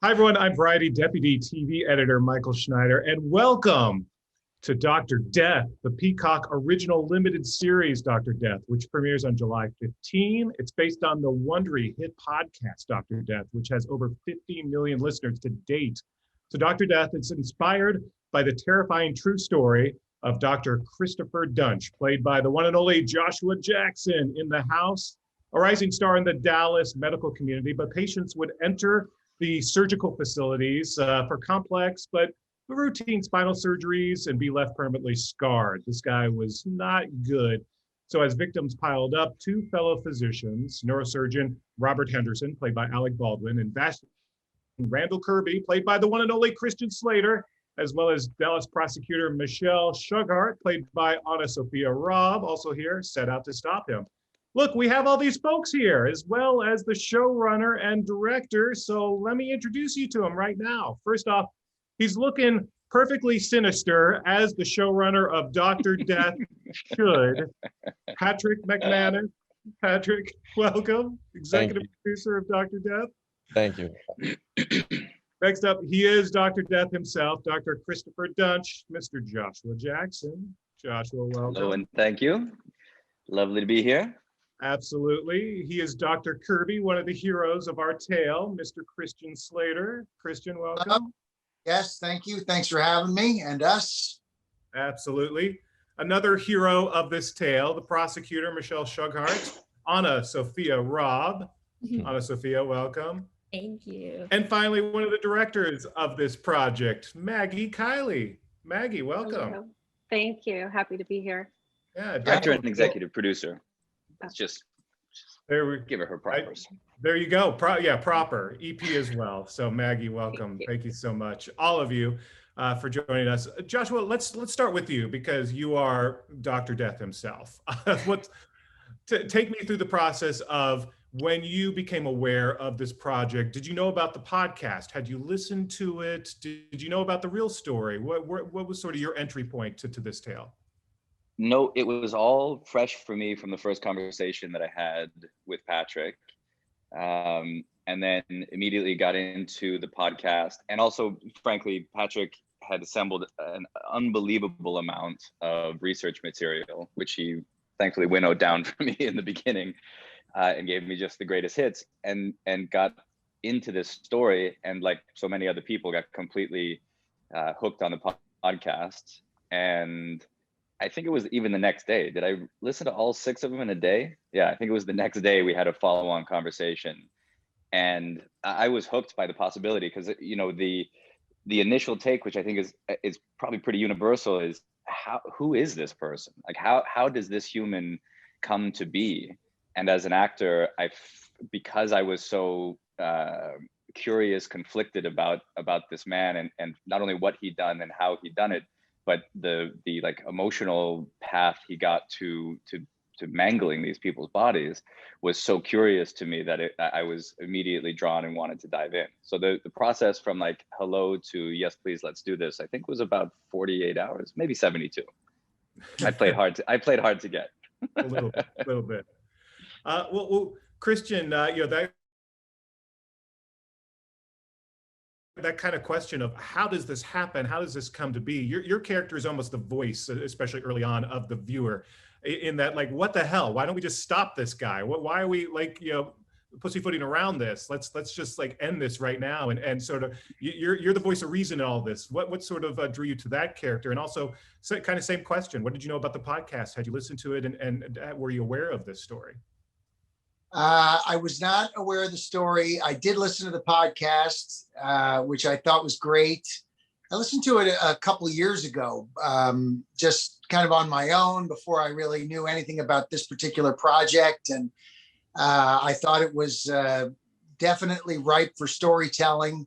Hi, everyone. I'm Variety Deputy TV Editor Michael Schneider, and welcome to Dr. Death, the Peacock original limited series Dr. Death, which premieres on July 15. It's based on the Wondery hit podcast Dr. Death, which has over 50 million listeners to date. So Dr. Death is inspired by the terrifying true story of Dr. Christopher Duntsch, played by the one and only Joshua Jackson in The House, a rising star in the Dallas medical community, but patients would enter the surgical facilities for complex but routine spinal surgeries and be left permanently scarred. This guy was not good. So as victims piled up, two fellow physicians, neurosurgeon Robert Henderson, played by Alec Baldwin, and Randall Kirby, played by the one and only Christian Slater, as well as Dallas prosecutor Michelle Shughart, played by Annasophia Robb, also here, set out to stop him. Look, we have all these folks here, as well as the showrunner and director, so let me introduce you to him right now. First off, he's looking perfectly sinister, as the showrunner of Dr. Death should. Patrick Macmanus. Patrick, welcome. Executive producer of Dr. Death. Thank you. Next up, he is Dr. Death himself, Dr. Christopher Duntsch, Mr. Joshua Jackson. Joshua, welcome. Hello and thank you. Lovely to be here. Absolutely. He is Dr. Kirby, one of the heroes of our tale, Mr. Christian Slater. Christian, welcome. Yes, thank you. Thanks for having me and us. Absolutely. Another hero of this tale, the prosecutor, Michelle Shughart, Annasophia Robb. Annasophia, welcome. Thank you. And finally, one of the directors of this project, Maggie Kiley. Maggie, welcome. Hello. Thank you. Happy to be here. Yeah, Director and executive producer. Let's just there we give her propers. There you go. Proper EP as well. So Maggie, welcome. Thank you so much, all of you, for joining us. Joshua, let's start with you because you are Dr. Death himself. Take me through the process of when you became aware of this project. Did you know about the podcast? Had you listened to it? Did you know about the real story? What was sort of your entry point to this tale? No, it was all fresh for me from the first conversation that I had with Patrick. And then immediately got into the podcast. And also, frankly, Patrick had assembled an unbelievable amount of research material, which he thankfully winnowed down for me in the beginning and gave me just the greatest hits and got into this story. And like so many other people, got completely hooked on the podcast. And I think it was even the next day. Did I listen to all 6 of them in a day? Yeah, I think it was the next day we had a follow-on conversation. And I was hooked by the possibility because, you know, the initial take, which I think is probably pretty universal, is who is this person? Like how does this human come to be? And as an actor, because I was so curious, conflicted about this man and not only what he'd done and how he'd done it, but the like emotional path he got to mangling these people's bodies was so curious to me that I was immediately drawn and wanted to dive in. So the process from like hello to yes please let's do this, I think was about 48 hours, maybe 72. I played hard to get. a little bit. Well, Christian, you know, that kind of question of how does this happen? How does this come to be? Your character is almost the voice, especially early on, of the viewer, in that, like, what the hell? Why don't we just stop this guy? Why are we, like, you know, pussyfooting around this? Let's just like end this right now. And sort of you're the voice of reason in all this. What sort of drew you to that character? And also, kind of same question. What did you know about the podcast? Had you listened to it, and were you aware of this story? I was not aware of the story. I did listen to the podcast, which I thought was great. I listened to it a couple of years ago, just kind of on my own before I really knew anything about this particular project. And I thought it was definitely ripe for storytelling.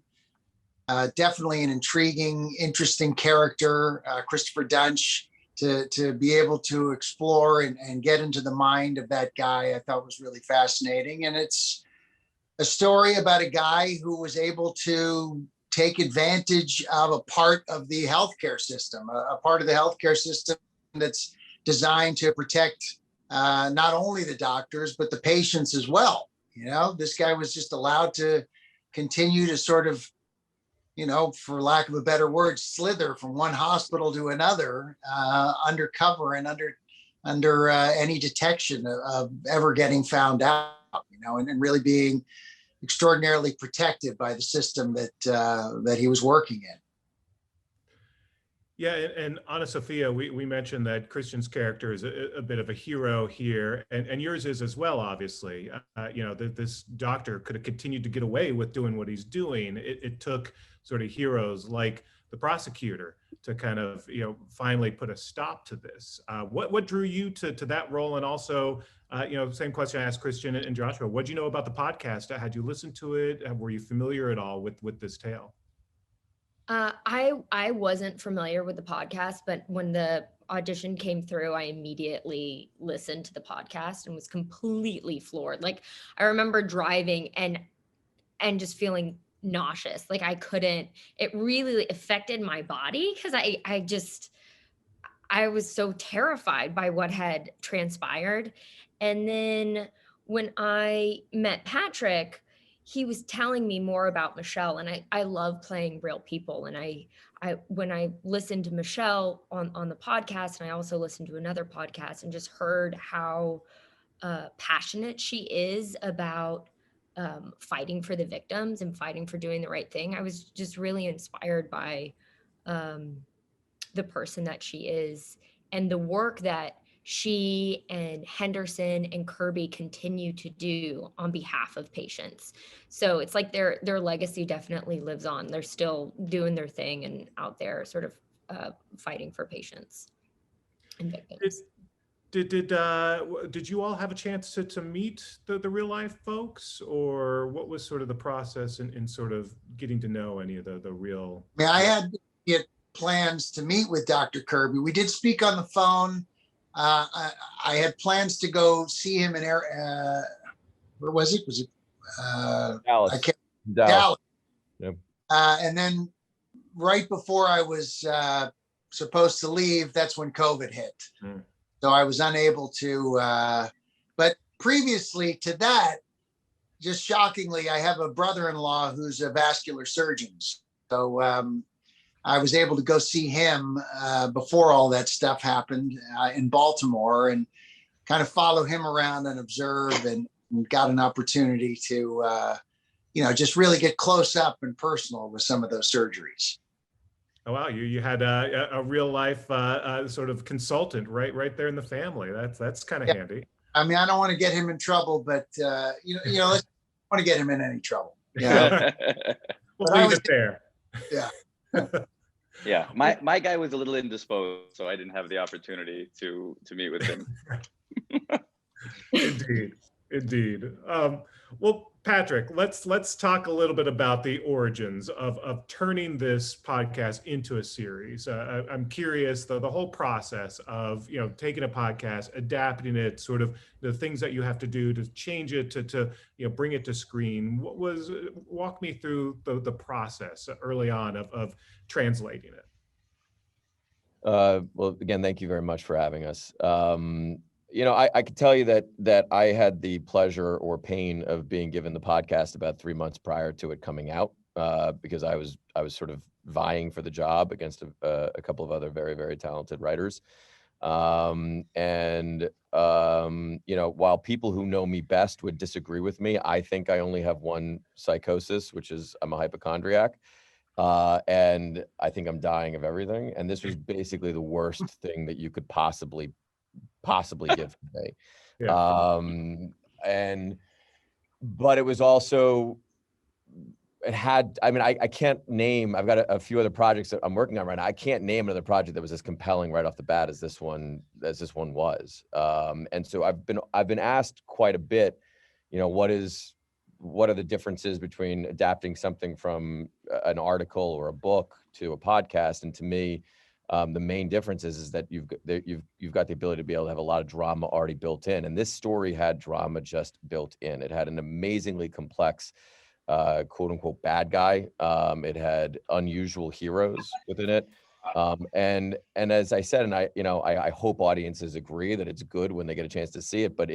Definitely an intriguing, interesting character, Christopher Duntsch. To be able to explore and get into the mind of that guy, I thought was really fascinating. And it's a story about a guy who was able to take advantage of a part of the healthcare system, a part of the healthcare system that's designed to protect not only the doctors, but the patients as well. You know, this guy was just allowed to continue to sort of for lack of a better word, slither from one hospital to another, undercover and under any detection of ever getting found out, and really being extraordinarily protected by the system that he was working in. Yeah, and Annasophia, we mentioned that Christian's character is a bit of a hero here, and yours is as well, obviously. This doctor could have continued to get away with doing what he's doing. It took sort of heroes like the prosecutor to kind of, finally put a stop to this. What drew you to that role? And also, same question I asked Christian and Joshua. What do you know about the podcast? Had you listened to it? Were you familiar at all with this tale? I wasn't familiar with the podcast, but when the audition came through, I immediately listened to the podcast and was completely floored. Like, I remember driving and just feeling nauseous. Like, I couldn't, it really affected my body because I was so terrified by what had transpired. And then when I met Patrick, he was telling me more about Michelle, and I love playing real people. And I when I listened to Michelle on the podcast, and I also listened to another podcast and just heard how passionate she is about fighting for the victims and fighting for doing the right thing, I was just really inspired by the person that she is and the work that she and Henderson and Kirby continue to do on behalf of patients. So it's like their legacy definitely lives on. They're still doing their thing and out there sort of fighting for patients and victims. Did you all have a chance to meet the real life folks, or what was sort of the process in sort of getting to know any of the real? I had plans to meet with Dr. Kirby. We did speak on the phone. I had plans to go see him in where was it? Was it Dallas? Dallas. Yep. And then right before I was supposed to leave, that's when COVID hit. So I was unable to. But previously to that, just shockingly, I have a brother-in-law who's a vascular surgeon. So I was able to go see him before all that stuff happened in Baltimore, and kind of follow him around and observe, and got an opportunity to, just really get close up and personal with some of those surgeries. Oh, wow, you had a real life sort of consultant right there in the family. That's kind of handy. I mean, I don't want to get him in trouble, but let's want to get him in any trouble. Yeah, we'll leave it there. Yeah. Yeah, my guy was a little indisposed, so I didn't have the opportunity to meet with him. Indeed. Well, Patrick, let's talk a little bit about the origins of turning this podcast into a series. I'm curious, the whole process of taking a podcast, adapting it, sort of the things that you have to do to change it to bring it to screen. Walk me through the process early on of translating it. Well, again, thank you very much for having us. I could tell you that I had the pleasure or pain of being given the podcast about 3 months prior to it coming out, because I was sort of vying for the job against a couple of other very, very talented writers. While people who know me best would disagree with me, I think I only have one psychosis, which is I'm a hypochondriac. And I think I'm dying of everything. And this was basically the worst thing that you could possibly give me. Yeah. But it was also, I can't name, I've got a few other projects that I'm working on right now. I can't name another project that was as compelling right off the bat as this one was. And so I've been asked quite a bit, what are the differences between adapting something from an article or a book to a podcast? And to me, the main difference is that you've got the ability to be able to have a lot of drama already built in. And this story had drama just built in. It had an amazingly complex, quote unquote, bad guy. It had unusual heroes within it. And as I said, and I hope audiences agree that it's good when they get a chance to see it, but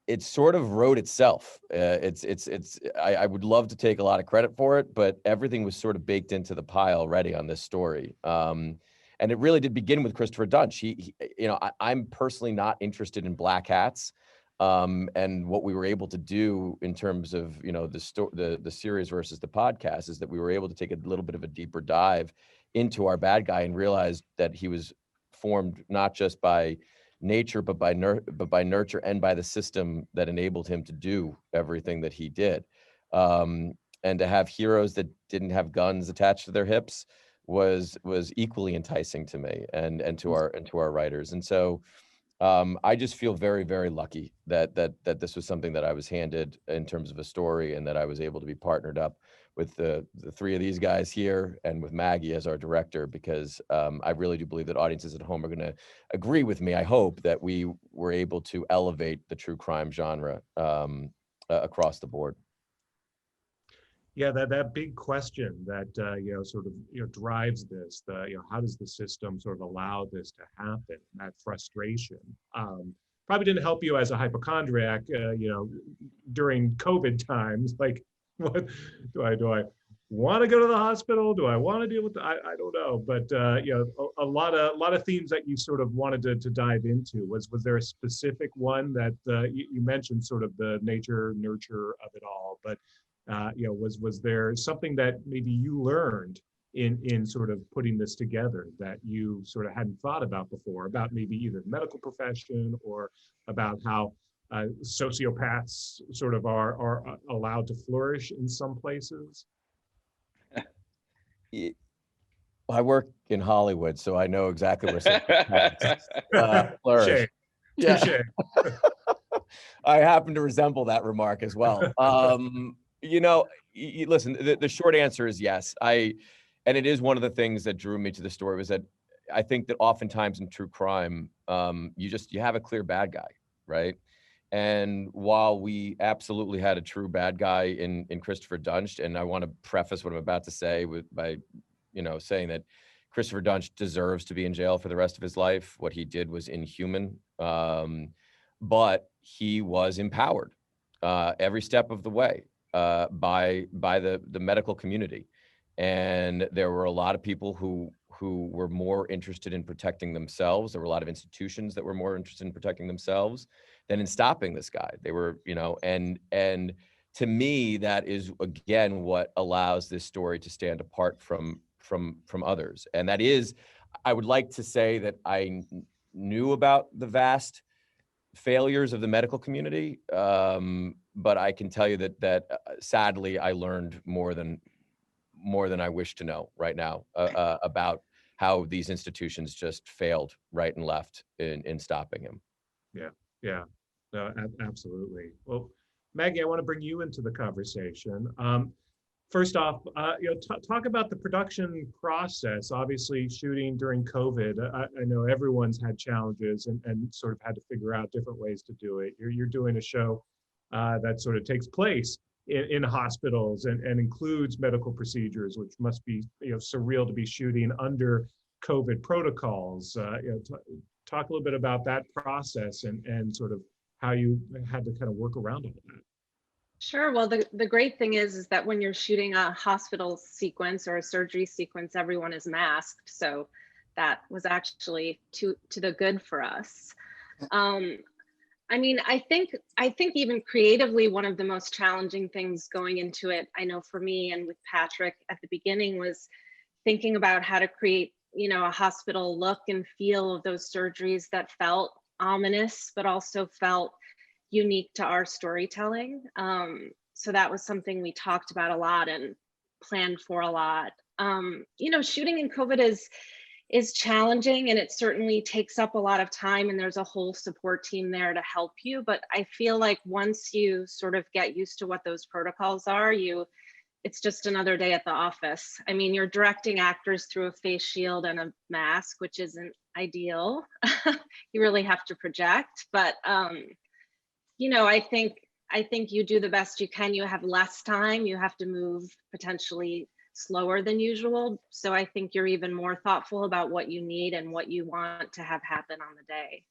it sort of wrote itself. I would love to take a lot of credit for it, but everything was sort of baked into the pie already on this story. And it really did begin with Christopher Duntsch. He I'm personally not interested in black hats. And what we were able to do in terms of, the series versus the podcast is that we were able to take a little bit of a deeper dive into our bad guy and realize that he was formed not just by nature, but by nurture and by the system that enabled him to do everything that he did. And to have heroes that didn't have guns attached to their hips was equally enticing to me and to our writers. And so I just feel very, very lucky that this was something that I was handed in terms of a story, and that I was able to be partnered up with the three of these guys here and with Maggie as our director, because I really do believe that audiences at home are going to agree with me. I hope that we were able to elevate the true crime genre across the board. Yeah, that big question that drives this. How does the system sort of allow this to happen? That frustration probably didn't help you as a hypochondriac. During COVID times, like, what do I want to go to the hospital? Do I want to deal with? I don't know, but a lot of themes that you sort of wanted to dive into. Was there a specific one that you mentioned, sort of the nature nurture of it all, but was there something that maybe you learned in sort of putting this together that you sort of hadn't thought about before, about maybe either the medical profession or about how sociopaths sort of are allowed to flourish in some places? I work in Hollywood, so I know exactly where sociopaths flourish. Touché. I happen to resemble that remark as well. Listen, the short answer is yes. And it is one of the things that drew me to the story, was that I think that oftentimes in true crime, you have a clear bad guy, right? And while we absolutely had a true bad guy in Christopher Duntsch, and I want to preface what I'm about to say by saying that Christopher Duntsch deserves to be in jail for the rest of his life. What he did was inhuman, but he was empowered every step of the way by the medical community. And there were a lot of people who were more interested in protecting themselves. There were a lot of institutions that were more interested in protecting themselves than in stopping this guy. They were, and to me, that is again what allows this story to stand apart from others. And that is, I would like to say that I knew about the vast failures of the medical community, but I can tell you that sadly I learned more than I wish to know right now about how these institutions just failed right and left in stopping him. Yeah, no, absolutely. Well, Maggie, I want to bring you into the conversation. First off, talk about the production process. Obviously, shooting during COVID, I know everyone's had challenges and sort of had to figure out different ways to do it. You're doing a show that sort of takes place in hospitals and includes medical procedures, which must be surreal to be shooting under COVID protocols. Talk a little bit about that process and sort of how you had to kind of work around all that. Sure. Well, the great thing is that when you're shooting a hospital sequence or a surgery sequence, everyone is masked. So that was actually to the good for us. I mean, I think even creatively, one of the most challenging things going into it, I know for me and with Patrick at the beginning, was thinking about how to create, a hospital look and feel of those surgeries that felt ominous, but also felt unique to our storytelling. So that was something we talked about a lot and planned for a lot. Shooting in COVID is challenging, and it certainly takes up a lot of time, and there's a whole support team there to help you. But I feel like once you sort of get used to what those protocols are, it's just another day at the office. I mean, you're directing actors through a face shield and a mask, which isn't ideal. You really have to project, but I think you do the best you can. You have less time. You have to move potentially slower than usual. So I think you're even more thoughtful about what you need and what you want to have happen on the day.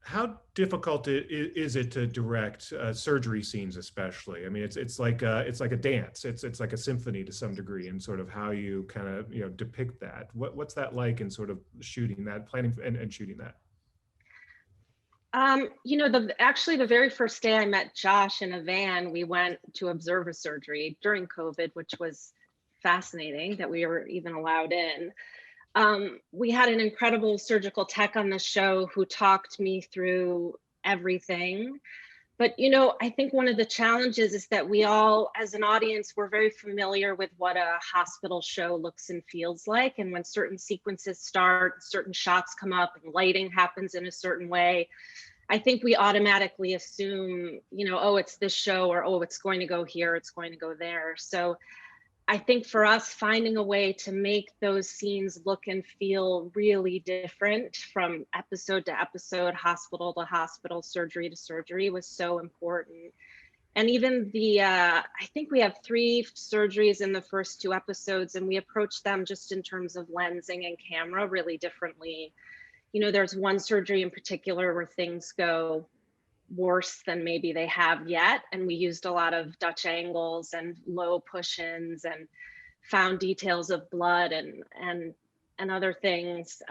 How difficult is it to direct surgery scenes, especially? I mean, it's like a dance. It's like a symphony to some degree, and sort of how you kind of depict that. What's that like in sort of shooting that, planning and shooting that? Actually the very first day I met Josh in a van, we went to observe a surgery during COVID, which was fascinating that we were even allowed in. We had an incredible surgical tech on the show who talked me through everything. But, I think one of the challenges is that we all, as an audience, we're very familiar with what a hospital show looks and feels like. And when certain sequences start, certain shots come up and lighting happens in a certain way, I think we automatically assume, oh, it's this show, or, oh, it's going to go here, it's going to go there. So I think for us, finding a way to make those scenes look and feel really different from episode to episode, hospital to hospital, surgery to surgery was so important. And even I think we have 3 surgeries in the first 2 episodes, and we approach them just in terms of lensing and camera really differently. There's one surgery in particular where things go worse than maybe they have yet, and we used a lot of Dutch angles and low push-ins and found details of blood and other things,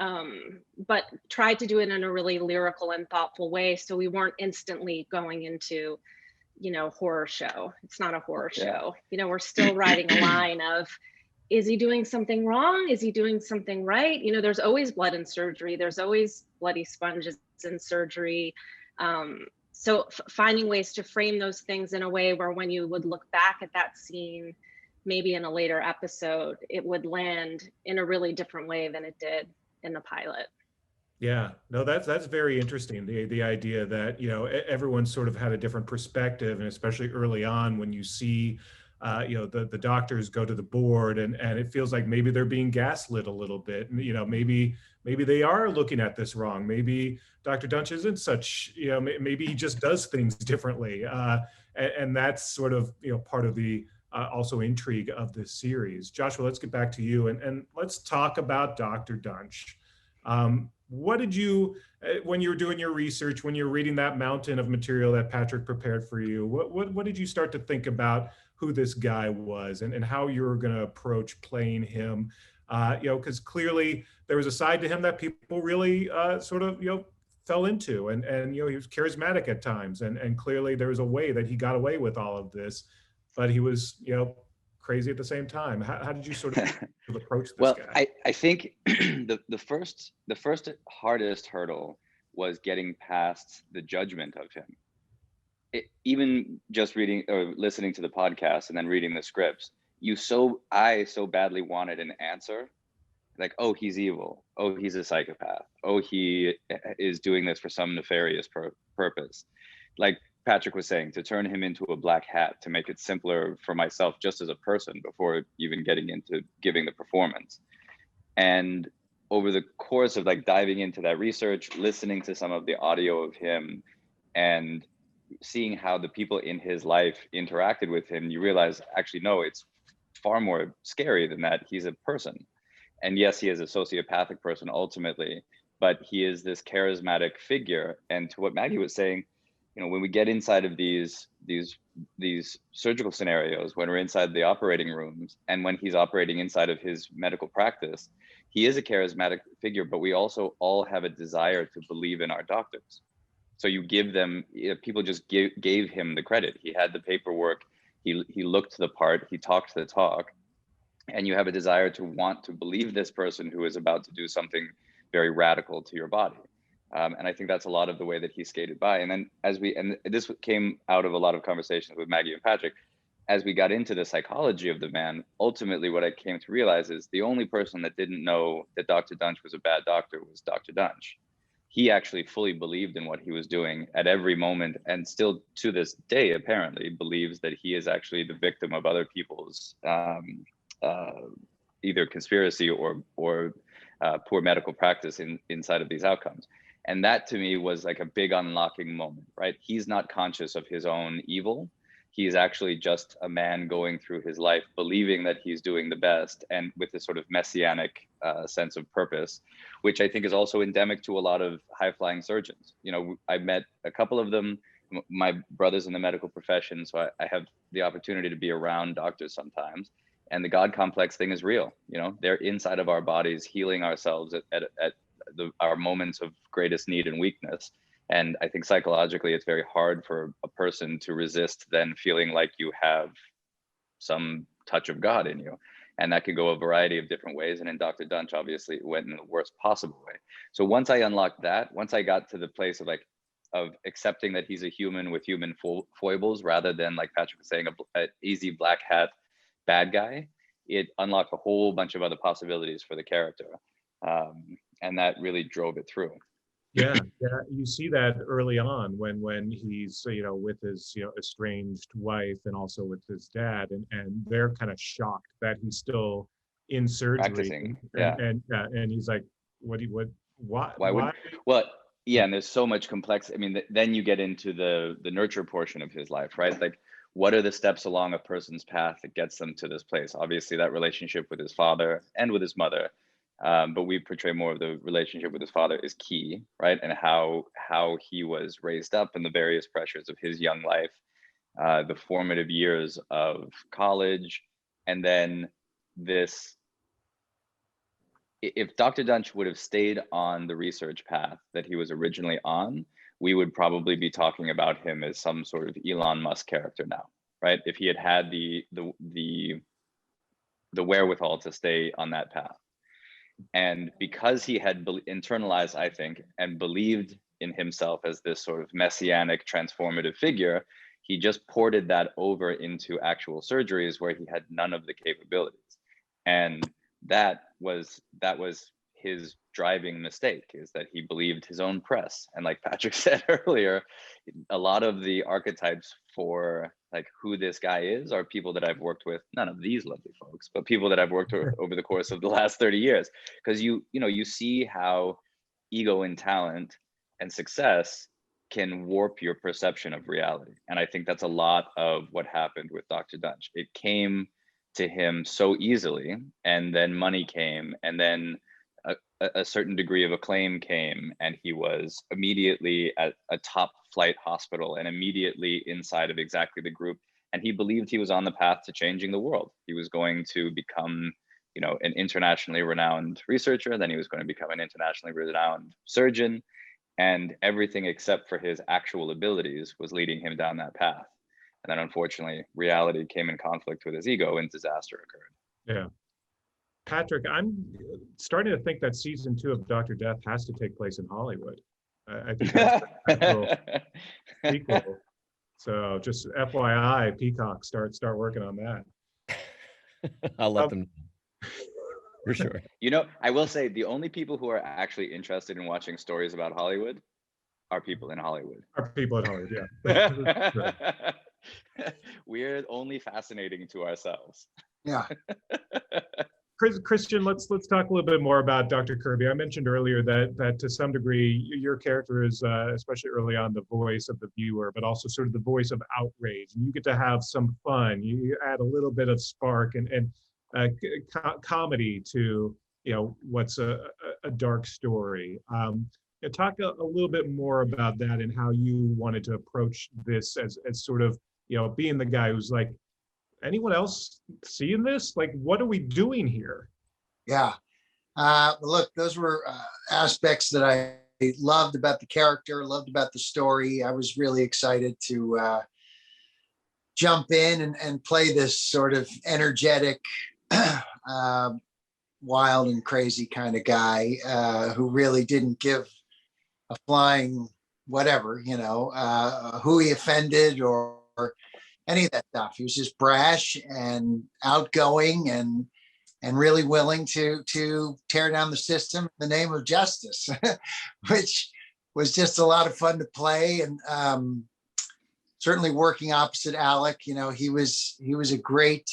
but tried to do it in a really lyrical and thoughtful way, so we weren't instantly going into horror show. It's not a horror show. We're still riding a line of, is he doing something wrong? Is he doing something right? There's always blood in surgery. There's always bloody sponges in surgery. So finding ways to frame those things in a way where when you would look back at that scene, maybe in a later episode, it would land in a really different way than it did in the pilot. Yeah, no, that's very interesting. The idea that everyone sort of had a different perspective, and especially early on when you see the doctors go to the board and it feels like maybe they're being gaslit a little bit, and maybe they are looking at this wrong. Maybe Dr. Duntsch isn't such, maybe he just does things differently, and that's sort of part of the also intrigue of this series. Joshua, let's get back to you and let's talk about Dr. Duntsch. What did you, when you were doing your research, when you're reading that mountain of material that Patrick prepared for you, what did you start to think about who this guy was and how you were going to approach playing him? Because clearly there was a side to him that people really sort of, fell into, and he was charismatic at times, and clearly there was a way that he got away with all of this, but he was, crazy at the same time. How did you sort of approach this guy? I think the first hardest hurdle was getting past the judgment of him. Even just reading or listening to the podcast and then reading the scripts, I so badly wanted an answer, like, oh, he's evil, oh, he's a psychopath, oh, he is doing this for some nefarious purpose. Like Patrick was saying, to turn him into a black hat, to make it simpler for myself just as a person before even getting into giving the performance. And over the course of like diving into that research, listening to some of the audio of him and seeing how the people in his life interacted with him, you realize, actually, no, it's far more scary than that. He's a person. And yes, he is a sociopathic person ultimately, but he is this charismatic figure. And to what Maggie was saying, when we get inside of these surgical scenarios, when we're inside the operating rooms and when he's operating inside of his medical practice, he is a charismatic figure, but we also all have a desire to believe in our doctors. So you give them, people just gave him the credit. He had the paperwork, he looked the part, he talked the talk, and you have a desire to want to believe this person who is about to do something very radical to your body. And I think that's a lot of the way that he skated by. And then and this came out of a lot of conversations with Maggie and Patrick, as we got into the psychology of the man, ultimately what I came to realize is the only person that didn't know that Dr. Duntsch was a bad doctor was Dr. Duntsch. He actually fully believed in what he was doing at every moment, and still to this day, apparently, believes that he is actually the victim of other people's either conspiracy or poor medical practice inside of these outcomes. And that to me was like a big unlocking moment, right? He's not conscious of his own evil. He's actually just a man going through his life, believing that he's doing the best, and with this sort of messianic sense of purpose, which I think is also endemic to a lot of high-flying surgeons. You know, I met a couple of them. My brother's in the medical profession, so I have the opportunity to be around doctors sometimes. And the God complex thing is real. You know, they're inside of our bodies, healing ourselves at our moments of greatest need and weakness. And I think psychologically, it's very hard for a person to resist then feeling like you have some touch of God in you. And that could go a variety of different ways. And in Dr. Duntsch, obviously, it went in the worst possible way. So once I unlocked that, once I got to the place of accepting that he's a human with human foibles, rather than, like Patrick was saying, an easy black hat bad guy, it unlocked a whole bunch of other possibilities for the character. And that really drove it through. Yeah, you see that early on when he's with his estranged wife and also with his dad, and they're kind of shocked that he's still in surgery. Practicing. Yeah. And he's like, why? Well, yeah, and there's so much complex. I mean, then you get into the nurture portion of his life, right? Like, what are the steps along a person's path that gets them to this place? Obviously, that relationship with his father and with his mother. But we portray more of the relationship with his father is key, right? And how he was raised up and the various pressures of his young life, the formative years of college, and then this. If Dr. Duntsch would have stayed on the research path that he was originally on, we would probably be talking about him as some sort of Elon Musk character now, right? If he had the wherewithal to stay on that path. And because he had internalized, I think, and believed in himself as this sort of messianic transformative figure, he just ported that over into actual surgeries where he had none of the capabilities. And that was his driving mistake, is that he believed his own press. And like Patrick said earlier, a lot of the archetypes for like who this guy is are people that I've worked with, none of these lovely folks, but people that I've worked with over the course of the last 30 years. Because you see how ego and talent and success can warp your perception of reality. And I think that's a lot of what happened with Dr. Duntsch. It came to him so easily, and then money came, and then a certain degree of acclaim came, and he was immediately at a top flight hospital and immediately inside of exactly the group. And he believed he was on the path to changing the world. He was going to become, an internationally renowned researcher. Then he was going to become an internationally renowned surgeon, and everything except for his actual abilities was leading him down that path. And then unfortunately, reality came in conflict with his ego and disaster occurred. Yeah. Patrick, I'm starting to think that season 2 of Dr. Death has to take place in Hollywood. I think that's the sequel. So just FYI, Peacock, start working on that. I'll let them know. For sure. I will say the only people who are actually interested in watching stories about Hollywood are people in Hollywood. Yeah. We're only fascinating to ourselves. Yeah. Christian, let's talk a little bit more about Dr. Kirby. I mentioned earlier that to some degree your character is, especially early on, the voice of the viewer, but also sort of the voice of outrage. And you get to have some fun. You add a little bit of spark and comedy to what's a dark story. Talk a little bit more about that and how you wanted to approach this as sort of being the guy who's like, anyone else seeing this? Like, what are we doing here? Yeah. Look, those were aspects that I loved about the character, loved about the story. I was really excited to jump in and play this sort of energetic, wild and crazy kind of guy who really didn't give a flying whatever, who he offended or any of that stuff. He was just brash and outgoing and really willing to tear down the system in the name of justice, which was just a lot of fun to play. And certainly working opposite Alec, he was a great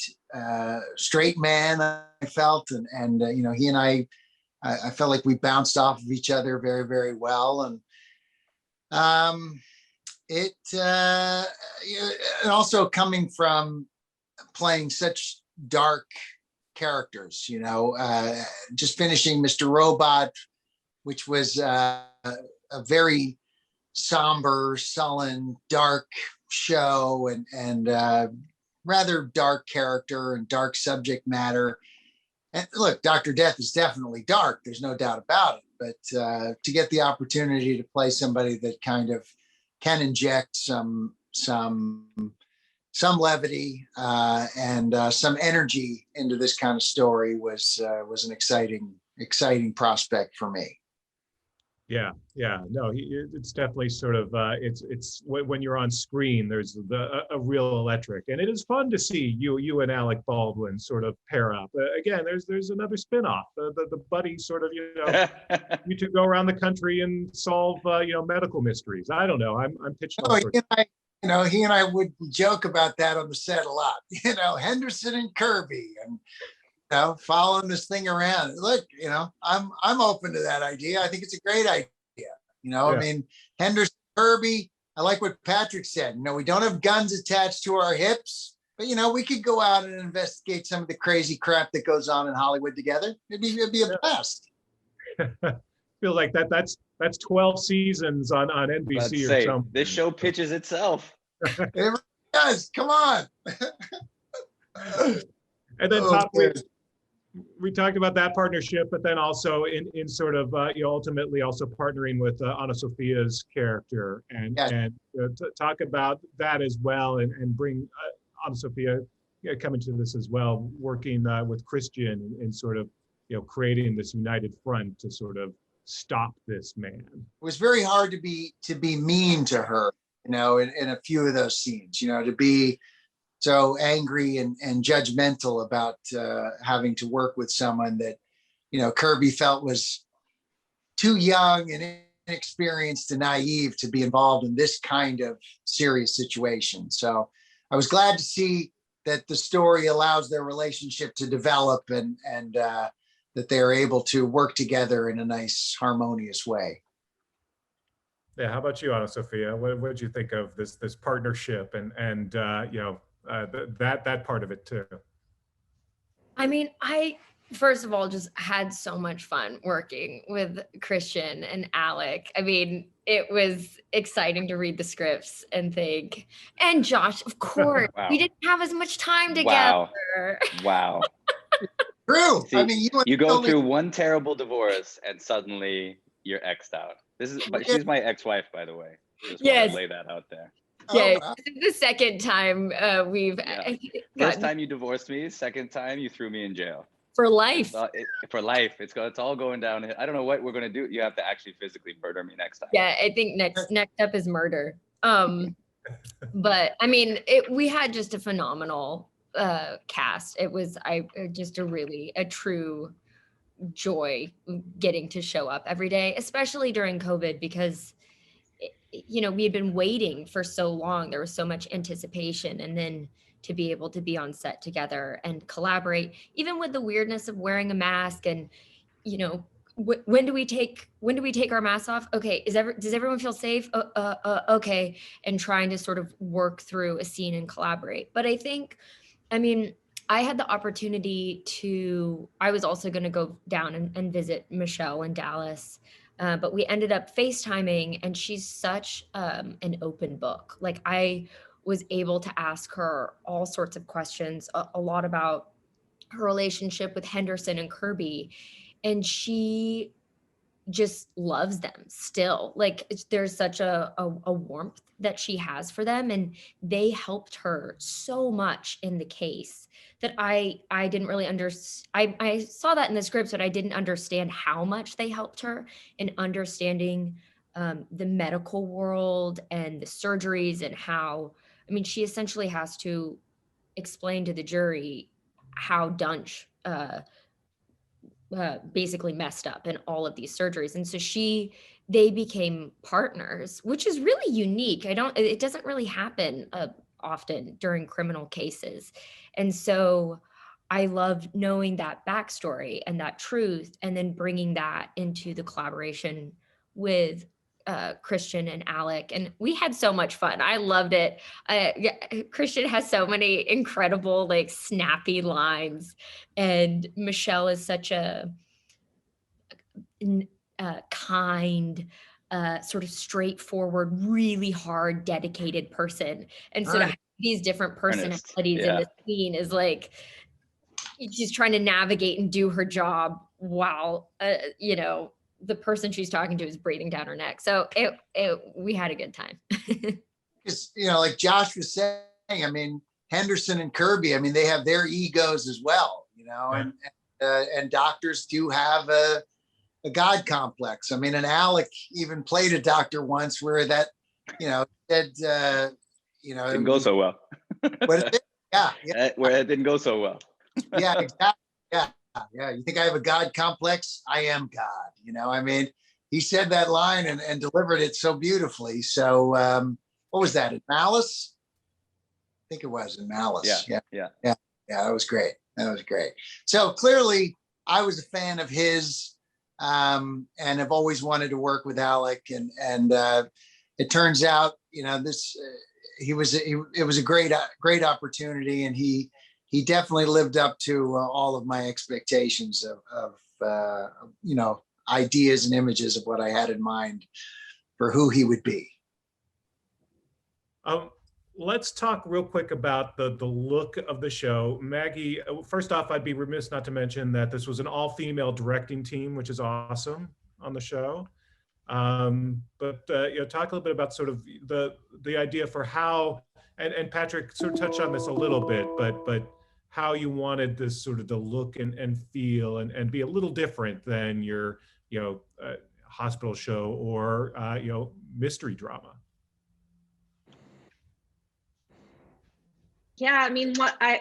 straight man, I felt, and he and I felt like we bounced off of each other very, very well. And it and also coming from playing such dark characters, just finishing Mr. Robot, which was a very somber, sullen, dark show, and rather dark character and dark subject matter. And look, Dr. Death is definitely dark. There's no doubt about it. But to get the opportunity to play somebody that kind of can inject some levity and some energy into this kind of story was an exciting prospect for me. Yeah, no, it's definitely sort of it's when you're on screen, there's a real electric, and it is fun to see you and Alec Baldwin sort of pair up. Again, there's another spinoff, the buddy sort of, you two go around the country and solve medical mysteries. I don't know. I'm pitching. He and I would joke about that on the set a lot. Henderson and Kirby, and following this thing around. Look, I'm open to that idea. I think it's a great idea. I mean, Henderson, Kirby, I like what Patrick said. We don't have guns attached to our hips, but we could go out and investigate some of the crazy crap that goes on in Hollywood together. It'd be a blast. Feel like that's 12 seasons on NBC or something. This show pitches itself. It really does. Come on. And then we talked about that partnership, but then also in sort of ultimately also partnering with Annasophia's character and talk about that as well, and bring Annasophia coming to this as well, working with Christian and sort of creating this united front to sort of stop this man. It was very hard to be mean to her, in a few of those scenes, to be so angry and judgmental about having to work with someone that, Kirby felt was too young and inexperienced and naive to be involved in this kind of serious situation. So I was glad to see that the story allows their relationship to develop and that they're able to work together in a nice, harmonious way. Yeah, how about you, Annasophia? What did you think of this partnership and that part of it too? I mean, I first of all just had so much fun working with Christian and Alec. I mean, it was exciting to read the scripts and think, and Josh, of course. Wow. We didn't have as much time together. Wow. True. See, I mean, you go through one terrible divorce and suddenly you're X'd out. She's my ex-wife, by the way. Just want to lay that out there. Yeah, this is the second time we've First time you divorced me, second time you threw me in jail. For life. For life. It's all going down. I don't know what we're going to do. You have to actually physically murder me next time. Yeah, I think next up is murder. But I mean, we had just a phenomenal cast. It was just a true joy getting to show up every day, especially during COVID, because we had been waiting for so long. There was so much anticipation, and then to be able to be on set together and collaborate, even with the weirdness of wearing a mask and, when do we take our masks off? Okay, does everyone feel safe? Okay, and trying to sort of work through a scene and collaborate. But I had the opportunity I was also going to go down and visit Michelle in Dallas. But we ended up FaceTiming, and she's such an open book. Like, I was able to ask her all sorts of questions, a lot about her relationship with Henderson and Kirby. And she just loves them still. Like, there's such a warmth that she has for them. And they helped her so much in the case that I didn't really understand. I saw that in the script, but I didn't understand how much they helped her in understanding the medical world and the surgeries, and how, she essentially has to explain to the jury how Duntsch basically messed up in all of these surgeries. And so they became partners, which is really unique. It doesn't really happen often during criminal cases. And so I loved knowing that backstory and that truth, and then bringing that into the collaboration with Christian and Alec, and we had so much fun. I loved it. Christian has so many incredible, like, snappy lines, and Michelle is such a kind, sort of straightforward, really hard, dedicated person. And so to have these different personalities in this scene is like, she's trying to navigate and do her job while, you know, the person she's talking to is breathing down her neck. So we had a good time. Because, you know, like Josh was saying, I mean, Henderson and Kirby, I mean, they have their egos as well, you know, and doctors do have a God complex. I mean, and Alec even played a doctor once where that, you know, said, you know, didn't go so well. But where it didn't go so well. Yeah, exactly. Yeah. You think I have a God complex? I am God. You know, I mean, he said that line and delivered it so beautifully. So, what was that? In Malice? I think it was in Malice. Yeah. That was great. So clearly, I was a fan of his, and have always wanted to work with Alec. And it turns out, you know, it was a great opportunity, and he definitely lived up to all of my expectations of you know, ideas and images of what I had in mind for who he would be. Let's talk real quick about the look of the show. Maggie, first off, I'd be remiss not to mention that this was an all-female directing team, which is awesome on the show. But you know, talk a little bit about sort of the idea for how, and Patrick sort of touched on this a little bit, but how you wanted this sort of the look and feel and be a little different than your, you know, hospital show or, you know, mystery drama. Yeah, I mean,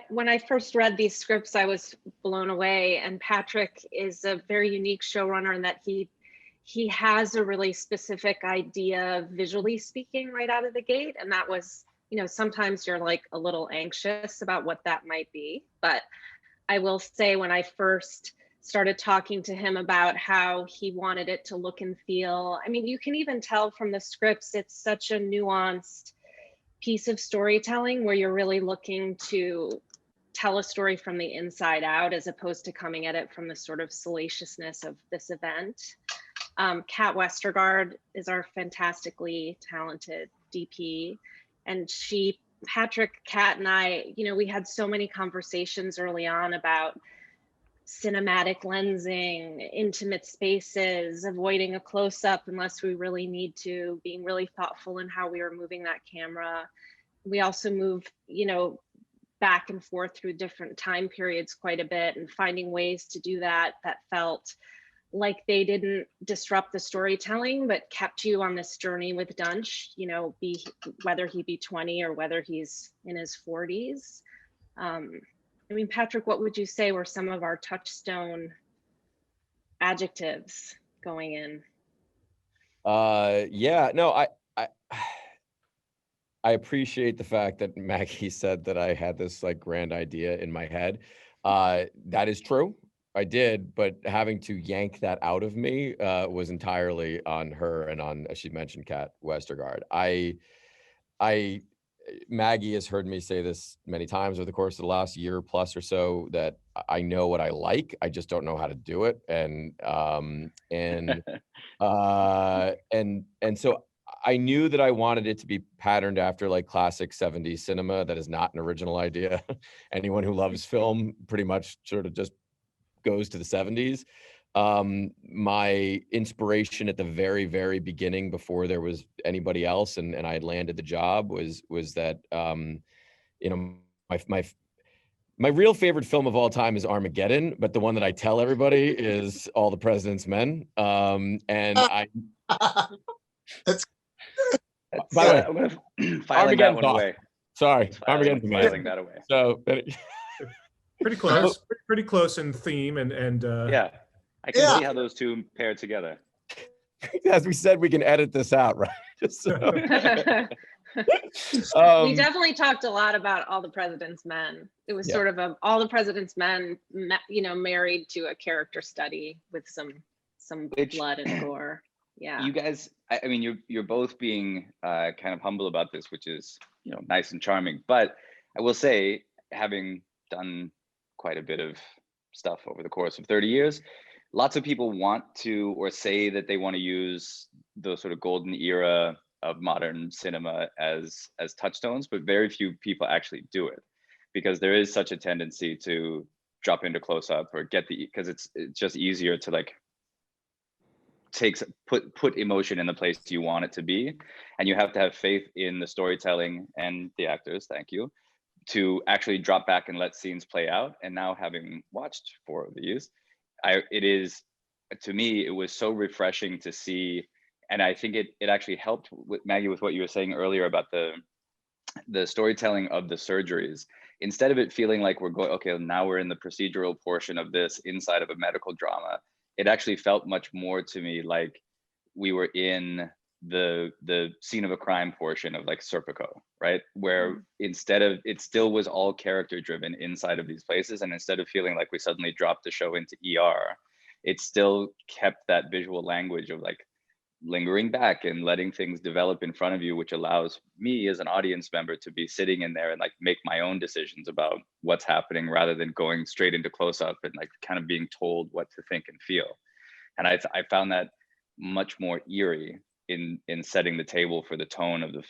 when I first read these scripts, I was blown away. And Patrick is a very unique showrunner in that he has a really specific idea, visually speaking, right out of the gate. And that was, you know, sometimes you're like a little anxious about what that might be. But I will say, when I first started talking to him about how he wanted it to look and feel, I mean, you can even tell from the scripts, it's such a nuanced piece of storytelling where you're really looking to tell a story from the inside out, as opposed to coming at it from the sort of salaciousness of this event. Kat Westergaard is our fantastically talented DP, and Patrick, Kat, and I, you know, we had so many conversations early on about cinematic lensing, intimate spaces, avoiding a close-up unless we really need to, being really thoughtful in how we were moving that camera. We also moved, you know, back and forth through different time periods quite a bit, and finding ways to do that felt like they didn't disrupt the storytelling, but kept you on this journey with Duntsch, you know, whether he be 20 or whether he's in his 40s. I mean, Patrick, what would you say were some of our touchstone adjectives going in? Yeah, no, I appreciate the fact that Maggie said that I had this like grand idea in my head. That is true. I did, but having to yank that out of me was entirely on her and on, as she mentioned, Kat Westergaard. Maggie has heard me say this many times over the course of the last year plus or so, that I know what I like, I just don't know how to do it. And so I knew that I wanted it to be patterned after like classic 70s cinema. That is not an original idea. Anyone who loves film pretty much sort of just goes to the 70s. My inspiration at the very, very beginning, before there was anybody else and I had landed the job, was that, you know, my real favorite film of all time is Armageddon, but the one that I tell everybody is All the President's Men. And I, by the way, I'm gonna filing that one away. Sorry, Armageddon's filing that away. So pretty close in theme and yeah, I can see how those two pair together. As we said, we can edit this out, right? We definitely talked a lot about All the President's Men. It was sort of All the President's Men, you know, married to a character study with some blood and gore. Yeah. You guys, I mean, you're both being kind of humble about this, which is, you know, nice and charming. But I will say, having done quite a bit of stuff over the course of 30 years, lots of people want to, or say that they want to use the sort of golden era of modern cinema as touchstones, but very few people actually do it, because there is such a tendency to drop into close up or get because it's just easier to like put emotion in the place you want it to be, and you have to have faith in the storytelling and the actors, thank you, to actually drop back and let scenes play out. And now, having watched 4 of these, it is, to me, it was so refreshing to see. And I think it actually helped with Maggie, with what you were saying earlier about the storytelling of the surgeries. Instead of it feeling like we're going, okay, now we're in the procedural portion of this inside of a medical drama, it actually felt much more to me like we were in the scene of a crime portion of like Serpico, right? Where instead of, it still was all character driven inside of these places. And instead of feeling like we suddenly dropped the show into ER, it still kept that visual language of like lingering back and letting things develop in front of you, which allows me as an audience member to be sitting in there and like make my own decisions about what's happening, rather than going straight into close up and like kind of being told what to think and feel. And I found that much more eerie in setting the table for the tone of the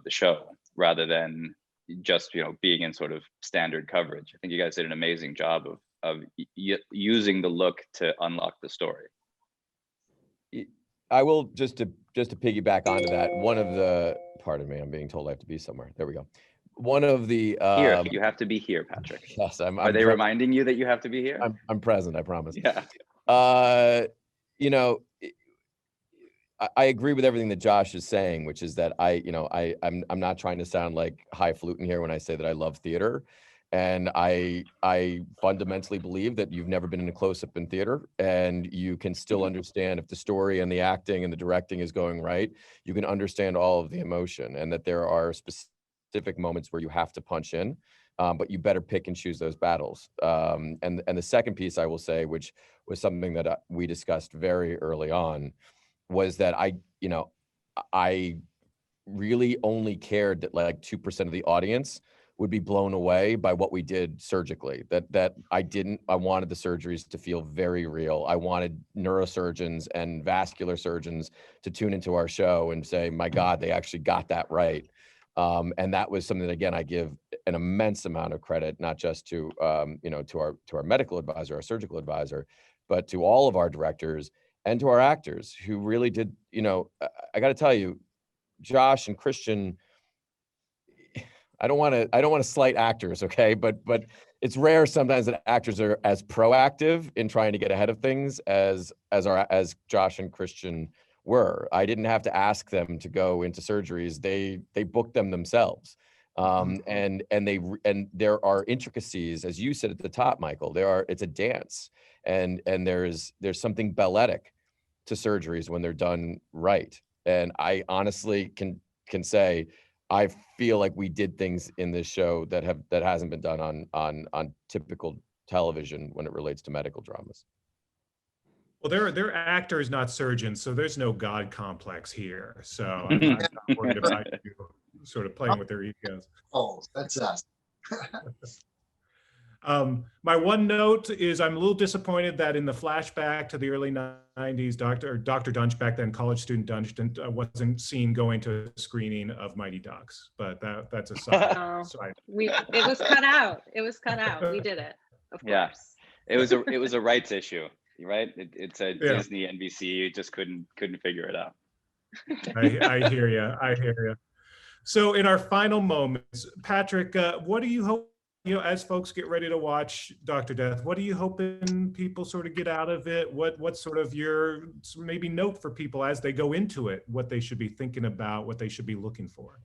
show, rather than just, you know, being in sort of standard coverage. I think you guys did an amazing job of using the look to unlock the story. I will just to piggyback onto that. One of the, pardon me, I'm being told I have to be somewhere. There we go. One of the here, you have to be here, Patrick. Yes, Are they reminding you that you have to be here? I'm present, I promise. Yeah. You know, I agree with everything that Josh is saying, which is that I'm not trying to sound like highfalutin here when I say that I love theater. And I fundamentally believe that you've never been in a close-up in theater, and you can still understand if the story and the acting and the directing is going right. You can understand all of the emotion, and that there are specific moments where you have to punch in, but you better pick and choose those battles. And the second piece I will say, which was something that we discussed very early on, was that I really only cared that like 2% of the audience would be blown away by what we did surgically. That I wanted the surgeries to feel very real. I wanted neurosurgeons and vascular surgeons to tune into our show and say, my God, they actually got that right. And that was something that, again, I give an immense amount of credit, not just to our medical advisor, our surgical advisor, but to all of our directors and to our actors who really did. I got to tell you, Josh and Christian, I don't want to slight actors, okay? But it's rare sometimes that actors are as proactive in trying to get ahead of things as Josh and Christian were. I didn't have to ask them to go into surgeries; they booked them themselves. And there are intricacies, as you said at the top, Michael. It's a dance, and there's something balletic to surgeries when they're done right. And I honestly can say, I feel like we did things in this show that hasn't been done on typical television when it relates to medical dramas. Well, they're actors, not surgeons, so there's no God complex here. So I'm not worried about you sort of playing with their egos. Oh, that's us. My one note is I'm a little disappointed that in the flashback to the early 90s, Dr. Duntsch, back then college student Duntsch, wasn't seen going to a screening of Mighty Ducks, but that's a side. It was cut out. It was cut out. We did it, of course. Yeah, it was a rights issue, right? It's a Disney, NBC. You just couldn't figure it out. I hear you. So in our final moments, Patrick, what do you hope? As folks get ready to watch Dr. Death, what are you hoping people sort of get out of it? What's sort of your maybe note for people as they go into it, what they should be thinking about, what they should be looking for?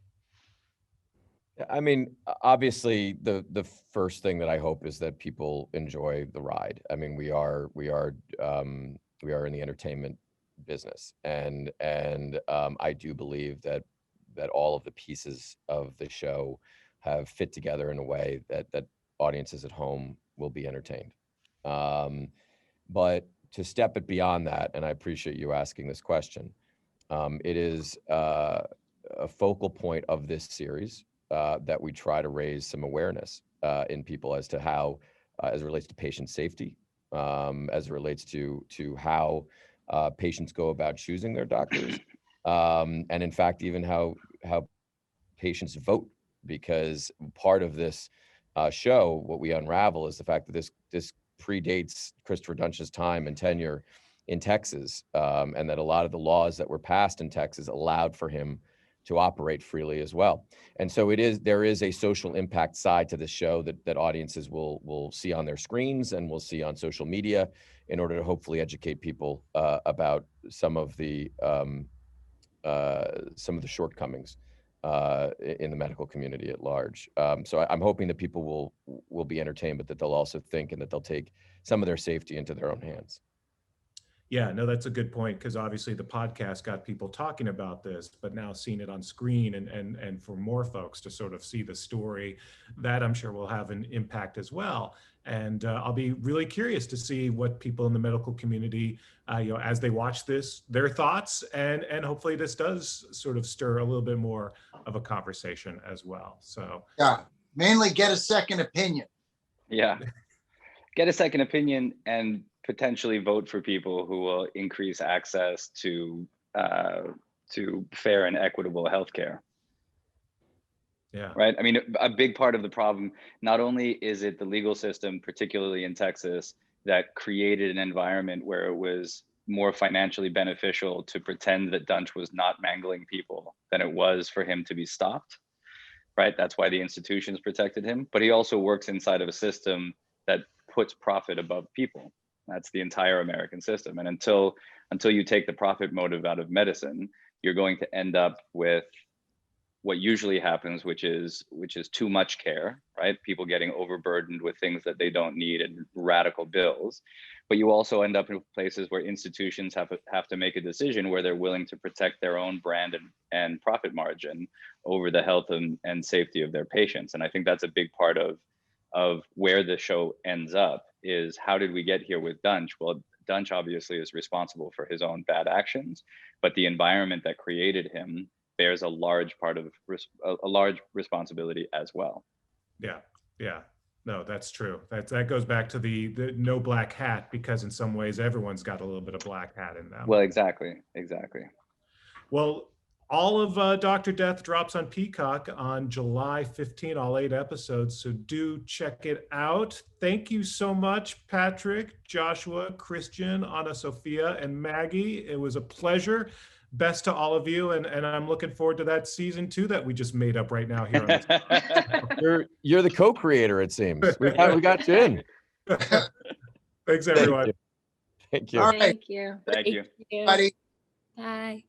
I mean, obviously, the first thing that I hope is that people enjoy the ride. I mean, we are in the entertainment business, and I do believe that all of the pieces of the show have fit together in a way that audiences at home will be entertained. But to step it beyond that, and I appreciate you asking this question, it is a focal point of this series that we try to raise some awareness in people as to how, as it relates to patient safety, as it relates to how patients go about choosing their doctors, and in fact, even how patients vote, because part of this show, what we unravel is the fact that this predates Christopher Duntsch's time and tenure in Texas, and that a lot of the laws that were passed in Texas allowed for him to operate freely as well. And so there is a social impact side to this show that audiences will see on their screens and will see on social media in order to hopefully educate people about some of the shortcomings in the medical community at large. So I'm hoping that people will be entertained, but that they'll also think and that they'll take some of their safety into their own hands. Yeah, no, that's a good point, because obviously the podcast got people talking about this, but now seeing it on screen and for more folks to sort of see the story, that I'm sure will have an impact as well. And I'll be really curious to see what people in the medical community, as they watch this, their thoughts, and hopefully this does sort of stir a little bit more of a conversation as well. So Yeah, mainly get a second opinion. Yeah, get a second opinion and potentially vote for people who will increase access to fair and equitable healthcare. yeah, Right. I mean, a big part of the problem, not only is it the legal system, particularly in Texas, that created an environment where it was more financially beneficial to pretend that Duntsch was not mangling people than it was for him to be stopped. Right. That's why the institutions protected him. But he also works inside of a system that puts profit above people. That's the entire American system. And until you take the profit motive out of medicine, you're going to end up with what usually happens, which is too much care, right? People getting overburdened with things that they don't need and radical bills. But you also end up in places where institutions have to make a decision where they're willing to protect their own brand and profit margin over the health and safety of their patients. And I think that's a big part of where the show ends up, is how did we get here with Duntsch? Well, Duntsch obviously is responsible for his own bad actions, but the environment that created him bears a large responsibility as well. Yeah. No, that's true. That goes back to the no black hat, because in some ways everyone's got a little bit of black hat in them. Well, exactly. Well, all of Dr. Death drops on Peacock on July 15, all 8 episodes. So do check it out. Thank you so much, Patrick, Joshua, Christian, Annasophia, and Maggie. It was a pleasure. Best to all of you. And I'm looking forward to that season 2 that we just made up right now here on this. You're the co-creator, it seems. We got you in. Thanks, everyone. Thank you. All right. Thank you. Thank you. Buddy. Bye.